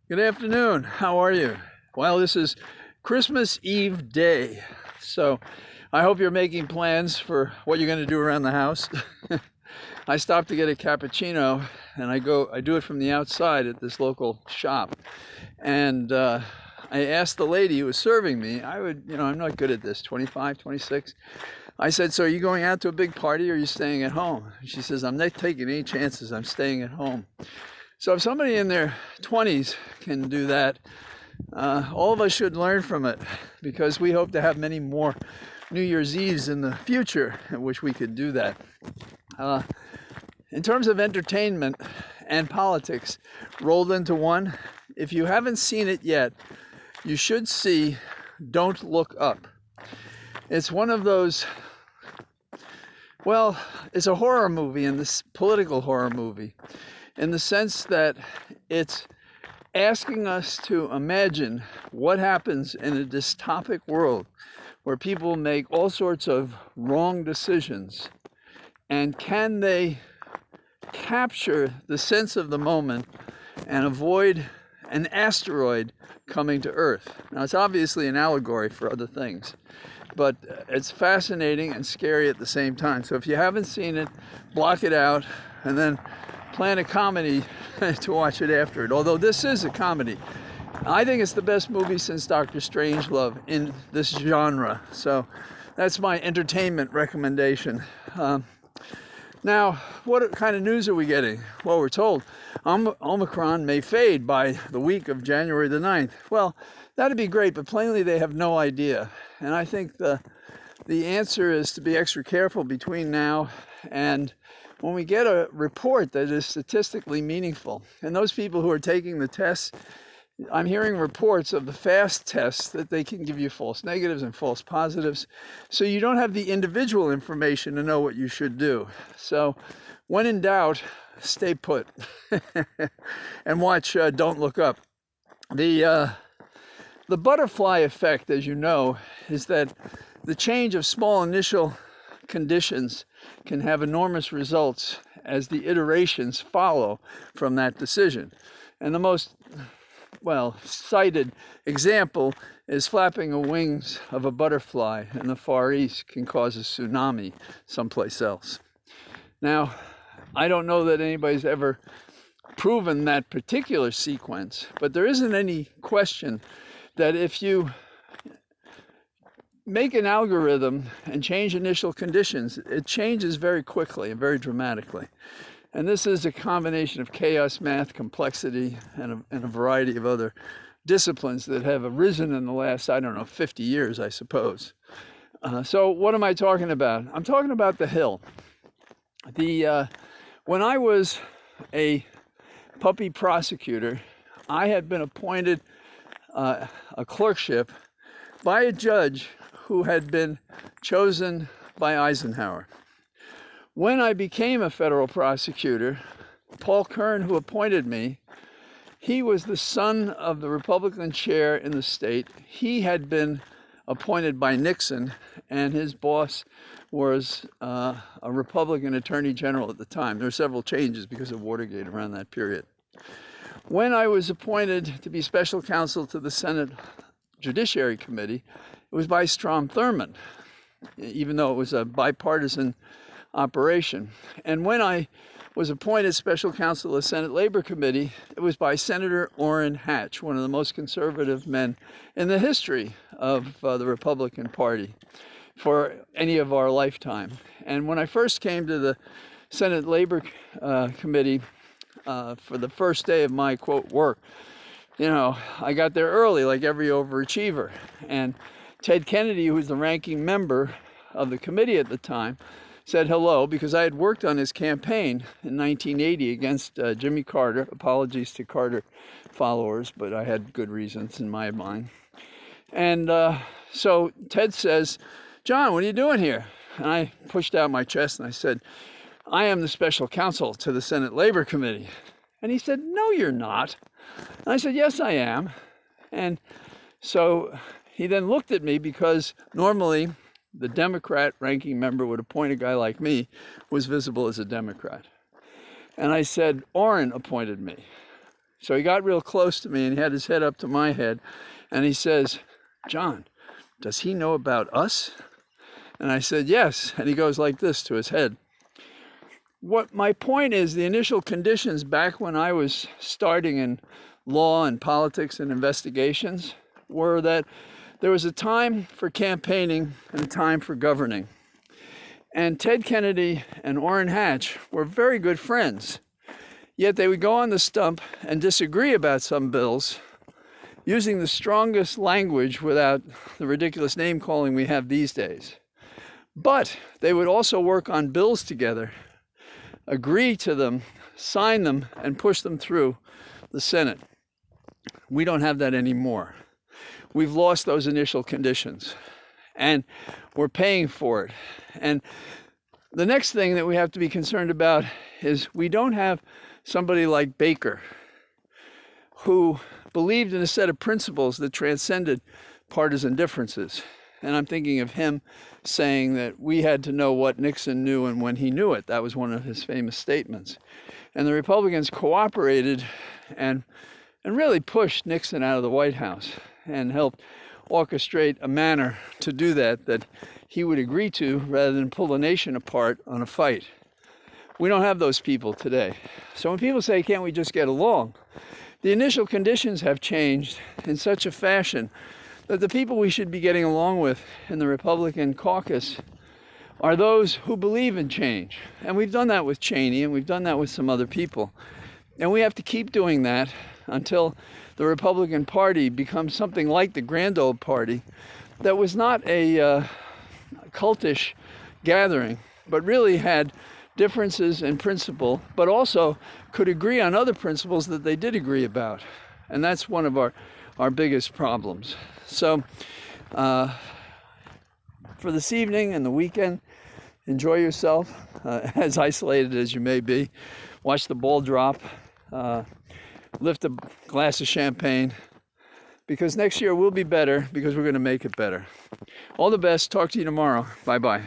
Good afternoon. How are you? Well, this is Christmas Eve day. So I hope you're making plans for what you're going to do around the house. I stopped to get a cappuccino and I do it from the outside at this local shop. And I asked the lady who was serving me, I'm not good at this, 25, 26. I said, so are you going out to a big party or are you staying at home? She says, I'm not taking any chances. I'm staying at home. So if somebody in their 20s can do that, all of us should learn from it, because we hope to have many more New Year's Eves in the future in which we could do that. In terms of entertainment and politics rolled into one, if you haven't seen it yet, you should see Don't Look Up. It's one of those, well, it's a horror movie, and this political horror movie, in the sense that it's asking us to imagine what happens in a dystopic world where people make all sorts of wrong decisions, and can they capture the sense of the moment and avoid an asteroid coming to Earth. Now, it's obviously an allegory for other things, but it's fascinating and scary at the same time. So if you haven't seen it, block it out and then plan a comedy to watch it after it. Although this is a comedy. I think it's the best movie since Dr. Strangelove in this genre. So that's my entertainment recommendation. Now, what kind of news are we getting? Well, we're told Omicron may fade by the week of January the 9th. Well, that'd be great, but plainly they have no idea. And I think the answer is to be extra careful between now and when we get a report that is statistically meaningful. And those people who are taking the tests, I'm hearing reports of the fast tests that they can give you false negatives and false positives. So you don't have the individual information to know what you should do. So when in doubt, stay put and watch Don't Look Up. The butterfly effect, as you know, is that the change of small initial conditions can have enormous results as the iterations follow from that decision. And the most cited example is flapping the wings of a butterfly in the Far East can cause a tsunami someplace else. Now, I don't know that anybody's ever proven that particular sequence, but there isn't any question that if you make an algorithm and change initial conditions, it changes very quickly and very dramatically. And this is a combination of chaos, math, complexity, and a variety of other disciplines that have arisen in the last, 50 years, I suppose. So what am I talking about? I'm talking about the Hill. When I was a puppy prosecutor, I had been appointed a clerkship by a judge who had been chosen by Eisenhower. When I became a federal prosecutor, Paul Kern, who appointed me, he was the son of the Republican chair in the state. He had been appointed by Nixon, and his boss was a Republican attorney general at the time. There were several changes because of Watergate around that period. When I was appointed to be special counsel to the Senate Judiciary Committee, it was by Strom Thurmond, even though it was a bipartisan operation. And when I was appointed special counsel to the Senate Labor Committee, it was by Senator Orrin Hatch, one of the most conservative men in the history of the Republican Party for any of our lifetime. And when I first came to the Senate Labor Committee for the first day of my, quote, work, I got there early like every overachiever. And Ted Kennedy, who was the ranking member of the committee at the time, said hello, because I had worked on his campaign in 1980 against Jimmy Carter. Apologies to Carter followers, but I had good reasons in my mind. And so Ted says, John, what are you doing here? And I pushed out my chest and I said, I am the special counsel to the Senate Labor Committee. And he said, no, you're not. And I said, yes, I am. And so he then looked at me, because normally the Democrat ranking member would appoint a guy like me who was visible as a Democrat. And I said, Orrin appointed me. So he got real close to me and he had his head up to my head and he says, "John, does he know about us?" And I said, "Yes." And he goes like this to his head. What my point is, the initial conditions back when I was starting in law and politics and investigations were that there was a time for campaigning and a time for governing. And Ted Kennedy and Orrin Hatch were very good friends. Yet they would go on the stump and disagree about some bills using the strongest language without the ridiculous name calling we have these days. But they would also work on bills together, agree to them, sign them, and push them through the Senate. We don't have that anymore. We've lost those initial conditions, and we're paying for it. And the next thing that we have to be concerned about is we don't have somebody like Baker, who believed in a set of principles that transcended partisan differences. And I'm thinking of him saying that we had to know what Nixon knew and when he knew it. That was one of his famous statements. And the Republicans cooperated and really pushed Nixon out of the White House and helped orchestrate a manner to do that he would agree to rather than pull the nation apart on a fight. We don't have those people today. So when people say, can't we just get along? The initial conditions have changed in such a fashion that the people we should be getting along with in the Republican caucus are those who believe in change. And we've done that with Cheney, and we've done that with some other people. And we have to keep doing that until the Republican Party becomes something like the Grand Old Party that was not a cultish gathering, but really had differences in principle, but also could agree on other principles that they did agree about. And that's one of our biggest problems. So for this evening and the weekend, enjoy yourself, as isolated as you may be. Watch the ball drop, lift a glass of champagne, because next year will be better, because we're going to make it better. All the best. Talk to you tomorrow. Bye-bye.